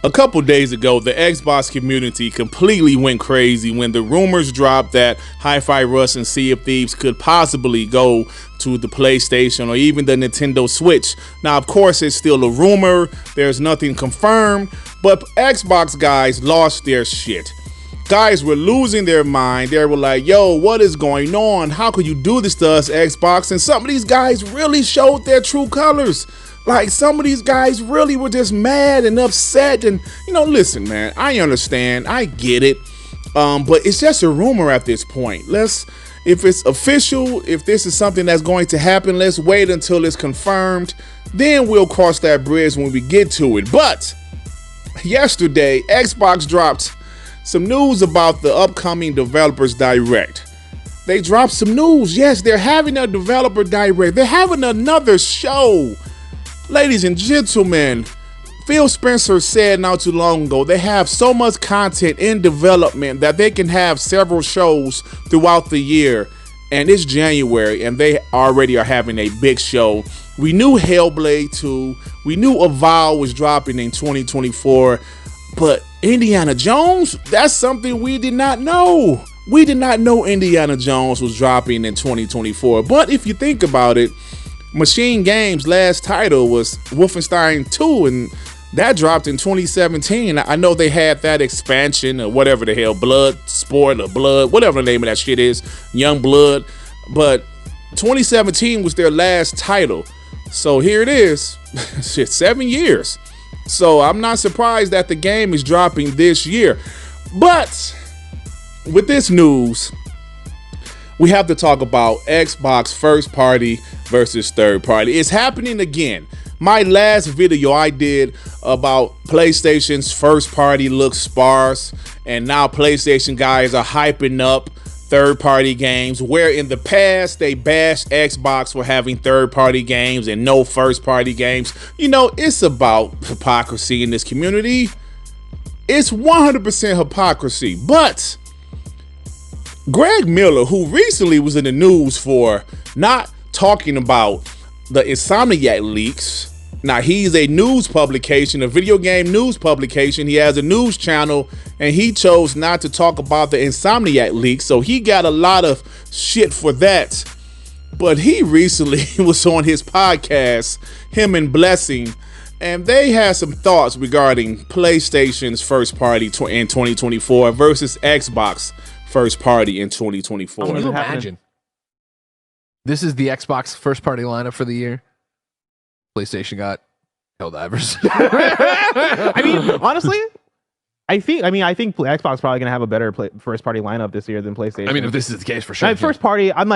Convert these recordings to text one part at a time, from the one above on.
A couple days ago, the Xbox community completely went crazy when the rumors dropped that Hi-Fi Rush and Sea of Thieves could possibly go to the PlayStation or even the Nintendo Switch. Now, of course, it's still a rumor. There's nothing confirmed, but Xbox guys lost their shit. Guys were losing their mind. They were like, yo, what is going on? How could you do this to us, Xbox? And some of these guys really showed their true colors. Like, some of these guys really were just mad and upset. And, listen, man, I understand. I get it. But it's just a rumor at this point. If it's official, if this is something that's going to happen, let's wait until it's confirmed. Then we'll cross that bridge when we get to it. But yesterday, Xbox dropped some news about the upcoming Developers Direct. They dropped some news. Yes, they're having a Developer Direct. They're having another show. Ladies and gentlemen, Phil Spencer said not too long ago, they have so much content in development that they can have several shows throughout the year. And it's January, and they already are having a big show. We knew Hellblade 2. We knew Avowed was dropping in 2024. But Indiana Jones, that's something we did not know. We did not know Indiana Jones was dropping in 2024. But if you think about it, Machine Games' last title was Wolfenstein 2, and that dropped in 2017. I know they had that expansion or whatever the hell, Blood Sport or Blood, whatever the name of that shit is, Young Blood. But 2017 was their last title. So here it is, shit, 7 years. So I'm not surprised that the game is dropping this year. But with this news, we have to talk about Xbox first party versus third party. It's happening again. My last video I did about PlayStation's first party looks sparse, and now PlayStation guys are hyping up third party games, where in the past they bashed Xbox for having third party games and no first party games. It's about hypocrisy in this community. It's 100% hypocrisy. But Greg Miller, who recently was in the news for not talking about the Insomniac leaks. Now, he's a news publication, a video game news publication. He has a news channel, and he chose not to talk about the Insomniac leaks, so he got a lot of shit for that. But he recently was on his podcast, him and Blessing, and they had some thoughts regarding PlayStation's first party in 2024 versus Xbox first party in 2024. Can you imagine? This is the Xbox first party lineup for the year. PlayStation got Helldivers. I mean, honestly, I think Xbox probably gonna have a better first party lineup this year than PlayStation. I mean, if this is the case, for sure. First party, I'm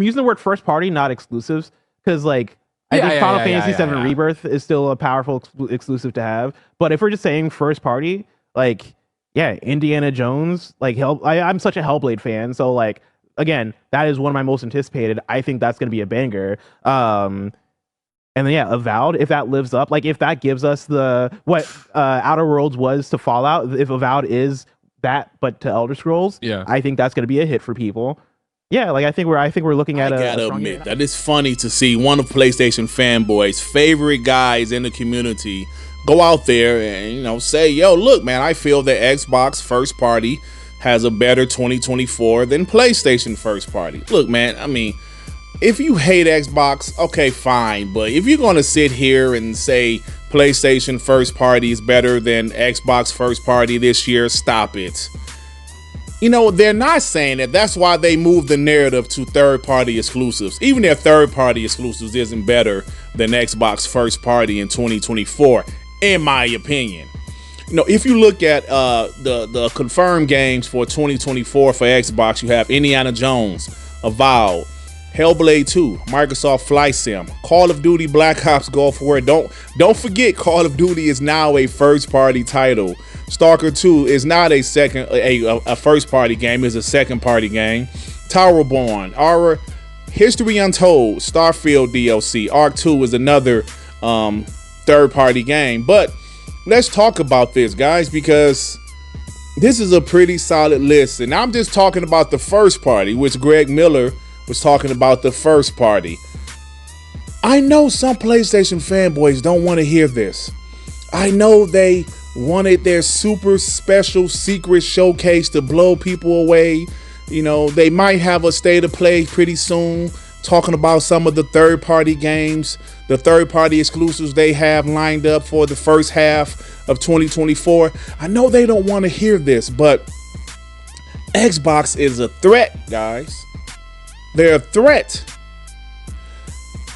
using the word first party, not exclusives, because I think Final Fantasy VII Rebirth is still a powerful exclusive to have. But if we're just saying first party, Indiana Jones, I'm such a Hellblade fan, so again, that is one of my most anticipated. I think that's gonna be a banger. And then Avowed, if that lives up, if that gives us what Outer Worlds was to Fallout, if Avowed is that but to Elder Scrolls, I think that's going to be a hit for people. Yeah, I think we're looking at. I gotta admit that it's funny to see one of PlayStation fanboys' favorite guys in the community go out there and say, "Yo, look, man, I feel that Xbox first party has a better 2024 than PlayStation first party." Look, man, I mean, if you hate Xbox, okay, fine. But if you're going to sit here and say PlayStation first party is better than Xbox first party this year, stop it. They're not saying that. That's why they moved the narrative to third party exclusives. Even their third party exclusives isn't better than Xbox first party in 2024, in my opinion. If you look at the confirmed games for 2024 for Xbox, you have Indiana Jones, Avowed, Hellblade 2, Microsoft Flight Sim, Call of Duty Black Ops Gulf War. Don't forget, Call of Duty is now a first-party title. Stalker 2 is not a first-party game; it's a second-party game. Towerborn, our History Untold, Starfield DLC, Arc 2 is another third-party game. But let's talk about this, guys, because this is a pretty solid list, and I'm just talking about the first party, which Greg Miller was talking about the first party. I know some PlayStation fanboys don't want to hear this. I know they wanted their super special secret showcase to blow people away. You know, they might have a state of play pretty soon, talking about some of the third-party games, the third-party exclusives they have lined up for the first half of 2024. I know they don't want to hear this, but Xbox is a threat, guys. They're a threat.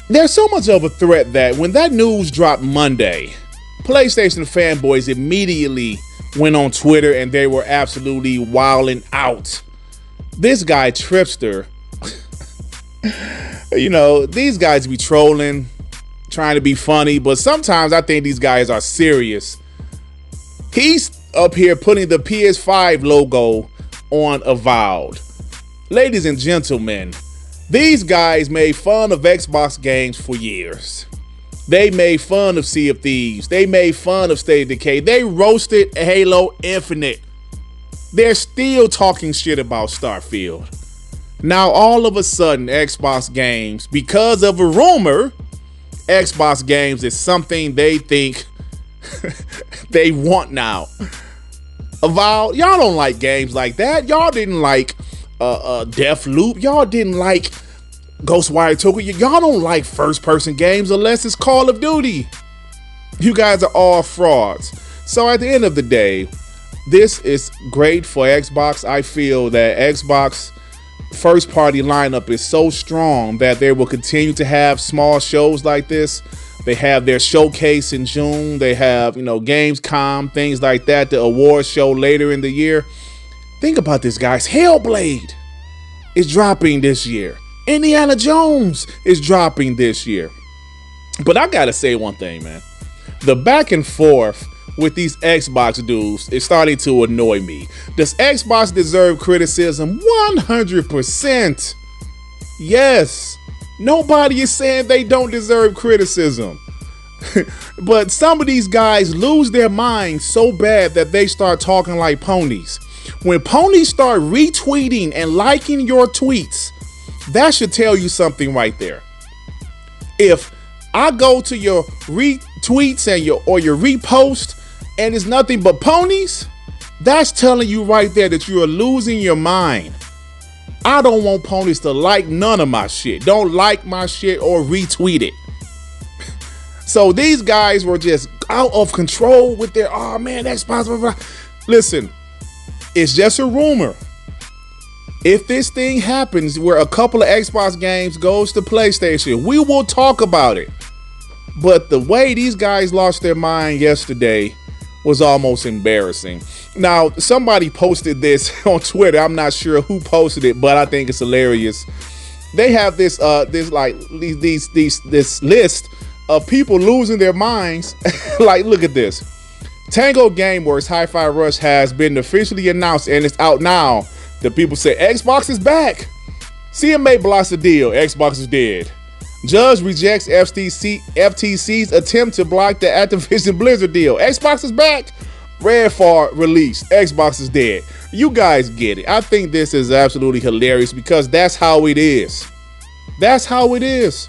They're so much of a threat that when that news dropped Monday, PlayStation fanboys immediately went on Twitter and they were absolutely wilding out. This guy, Tripster, you know, these guys be trolling, trying to be funny, but sometimes I think these guys are serious. He's up here putting the PS5 logo on Avowed. Ladies and gentlemen, these guys made fun of Xbox games for years. They made fun of Sea of Thieves. They made fun of State of Decay. They roasted Halo Infinite. They're still talking shit about Starfield. Now, all of a sudden, Xbox games, because of a rumor, Xbox games is something they think they want now. Avowed, y'all don't like games like that. Y'all didn't like Deathloop. Y'all didn't like Ghostwire Tokyo. Y'all don't like first-person games unless it's Call of Duty. You guys are all frauds. So at the end of the day, this is great for Xbox. I feel that Xbox first-party lineup is so strong that they will continue to have small shows like this. They have their showcase in June. They have, you know, Gamescom, things like that, the award show later in the year. Think about this, guys. Hellblade is dropping this year. Indiana Jones is dropping this year. But I gotta say one thing, man. The back and forth with these Xbox dudes is starting to annoy me. Does Xbox deserve criticism? 100%. Yes. Nobody is saying they don't deserve criticism. But some of these guys lose their minds so bad that they start talking like ponies. When ponies start retweeting and liking your tweets, that should tell you something right there. If I go to your retweets and your repost and it's nothing but ponies, that's telling you right there that you are losing your mind. I don't want ponies to like none of my shit. Don't like my shit or retweet it. So these guys were just out of control with their, oh man, Xbox, blah, blah. Listen, it's just a rumor. If this thing happens where a couple of Xbox games goes to PlayStation, we will talk about it. But the way these guys lost their mind yesterday was almost embarrassing. Now, somebody posted this on Twitter. I'm not sure who posted it, but I think it's hilarious. They have this list of people losing their minds. Like, look at this. Tango Gameworks Hi-Fi Rush has been officially announced and it's out now. The people say Xbox is back. CMA blocks the deal. Xbox is dead. Judge rejects FTC's attempt to block the Activision Blizzard deal. Xbox is back. Redfall released. Xbox is dead. You guys get it. I think this is absolutely hilarious because that's how it is. That's how it is.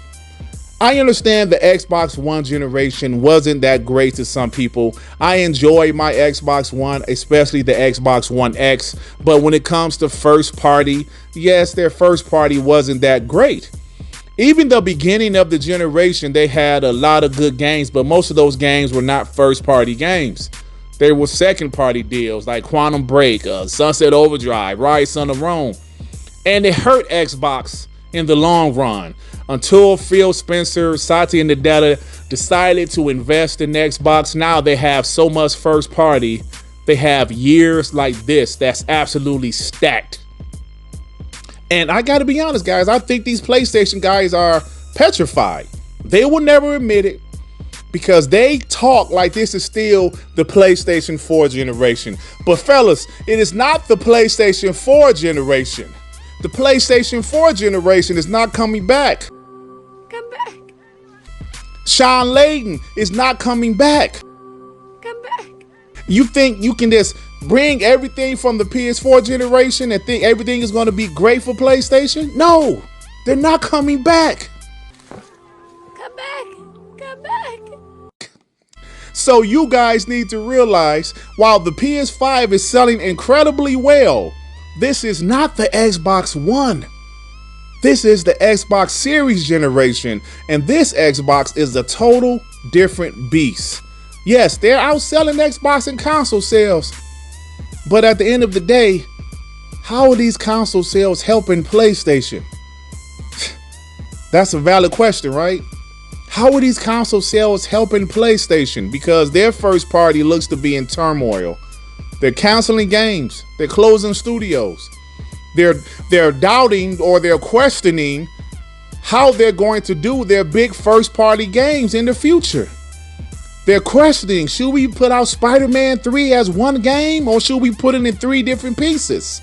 I understand the Xbox One generation wasn't that great to some people. I enjoy my Xbox One, especially the Xbox One X. But when it comes to first party, yes, their first party wasn't that great. Even the beginning of the generation, they had a lot of good games, but most of those games were not first party games. They were second party deals like Quantum Break, Sunset Overdrive, Rise Son of Rome. And it hurt Xbox in the long run until Phil Spencer, Satya Nadella decided to invest in Xbox. Now they have so much first party. They have years like this that's absolutely stacked. And I got to be honest, guys, I think these PlayStation guys are petrified. They will never admit it because they talk like this is still the PlayStation 4 generation. But fellas, it is not the PlayStation 4 generation. The PlayStation 4 generation is not coming back. Come back. Sean Layden is not coming back. Come back. You think you can just bring everything from the PS4 generation and think everything is going to be great for PlayStation? No, they're not coming back. Come back. Come back. So you guys need to realize, while the PS5 is selling incredibly well, this is not the Xbox One. This is the Xbox Series generation, and this Xbox is a total different beast. Yes, they're outselling Xbox in console sales, but at the end of the day, how are these console sales helping PlayStation? That's a valid question, right? How are these console sales helping PlayStation? Because their first party looks to be in turmoil. They're canceling games. They're closing studios. They're doubting or they're questioning how they're going to do their big first party games in the future. They're questioning, should we put out Spider-Man 3 as one game or should we put it in 3 different pieces?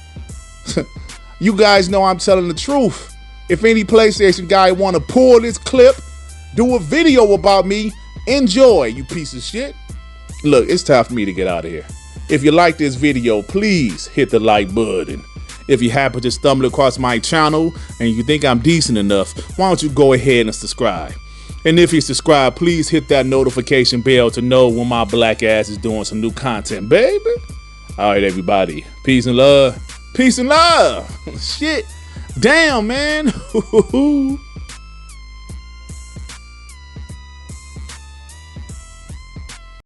You guys know I'm telling the truth. If any PlayStation guy want to pull this clip, do a video about me, enjoy, you piece of shit. Look, it's time for me to get out of here. If you like this video, please hit the like button. If you happen to stumble across my channel and you think I'm decent enough, why don't you go ahead and subscribe? And if you subscribe, please hit that notification bell to know when my black ass is doing some new content, baby. All right, everybody. Peace and love. Peace and love. Shit. Damn, man.